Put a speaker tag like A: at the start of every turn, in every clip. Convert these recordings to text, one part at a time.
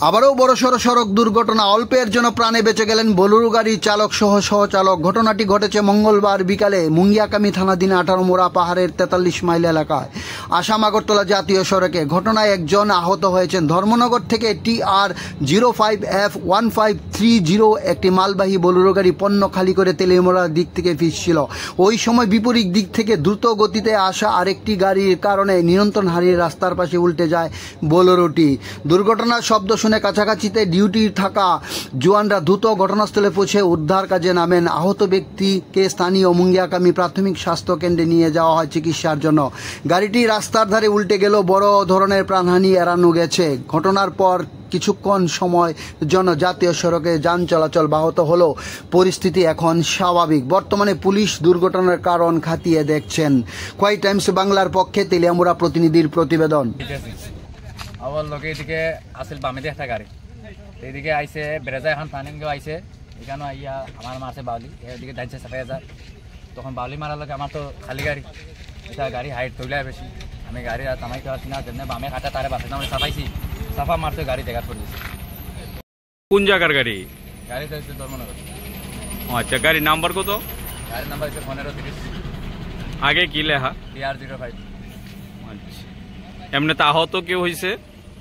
A: আবারও বড়সড় সড়ক দুর্ঘটনা, অল্পের জন্য প্রাণে বেঁচে গেলেন বোলেরো গাড়ির চালক সহ সহচালক। ঘটনাটি ঘটেছে মঙ্গলবার বিকালে মুঙ্গিয়াকামি থানাধীন 18 মোড়া পাহাড়ের 43 মাইল এলাকায় আসাম আগরতলা জাতীয় সড়কে। ঘটনায় একজন আহত হয়েছেন। ধর্মনগর থেকে TR05F1530 একটি মালবাহী বোলেরো গাড়ি পণ্য খালি করে তেলিয়ামুড়ার দিক থেকে ফিরছিল। ওই সময় বিপরীত দিক থেকে দ্রুত গতিতে আসা আরেকটি গাড়ির কারণে নিয়ন্ত্রণ হারিয়ে রাস্তার পাশে উল্টে যায় বোলেরোটি। দুর্ঘটনার শব্দ শুনে কাছাকাছিতে ডিউটি থাকা জওয়ানরা দ্রুত ঘটনাস্থলে পৌঁছে উদ্ধার কাজে নামেন। আহত ব্যক্তিকে স্থানীয় মুঙ্গিয়াকামি প্রাথমিক স্বাস্থ্য কেন্দ্রে নিয়ে যাওয়া হয় চিকিৎসার জন্য। গাড়িটি রাস্তার ধারে উল্টে গেল, বড় ধরনের প্রাণহানি এড়ানো গেছে। ঘটনার পর কিছুক্ষণ সময় জন্য জাতীয় সড়কে যান চলাচল ব্যাহত হলেও পরিস্থিতি এখন স্বাভাবিক। বর্তমানে পুলিশ দুর্ঘটনার কারণ খতিয়ে দেখছেন। কোয়াই টাইমস বাংলার পক্ষে তেলিয়ামুড়া প্রতিনিধির প্রতিবেদন।
B: আবার লোকে এদিকে আসল বামেতে একটা গাড়ি, এদিকে আইসে বেড়াজা এখন টার্নিংও আইসে, এখানে আইয়া আমার মারছে বাউলি, এদিকে দাঁড়িয়ে সাফাই হাজার। তখন বাউলি মারার লোক আমার তো খালি গাড়ি, এটা গাড়ি হাইট তৈলায় বেশি, আমি গাড়ি আর তামাইতে পারছি না। যেমনি বামে কাটা তারে বাসে আমরা সাফাইছি, সাফা মারতে গাড়ি দেখা পড়েছে।
C: কোন জায়গার গাড়ি?
B: গাড়ি তো হচ্ছে ধর্মনগর।
C: আচ্ছা, গাড়ির নাম্বার কত?
B: গাড়ির নাম্বার হচ্ছে 1530।
C: আগে কি লেখা?
B: TR05।
C: আচ্ছা, এমনিতে আহত কেউ হয়েছে?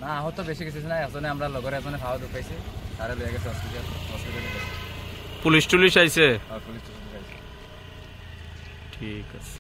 B: না, আহত বেশি কিছু না, এজনে আমরা লগরে এজনে খাওয়া ঢুকাইছে, তারে লয়ে গেছে হসপিটালে।
C: পুলিশ টুলিশ আইছে?
B: পুলিশ
C: ঠিক আছে।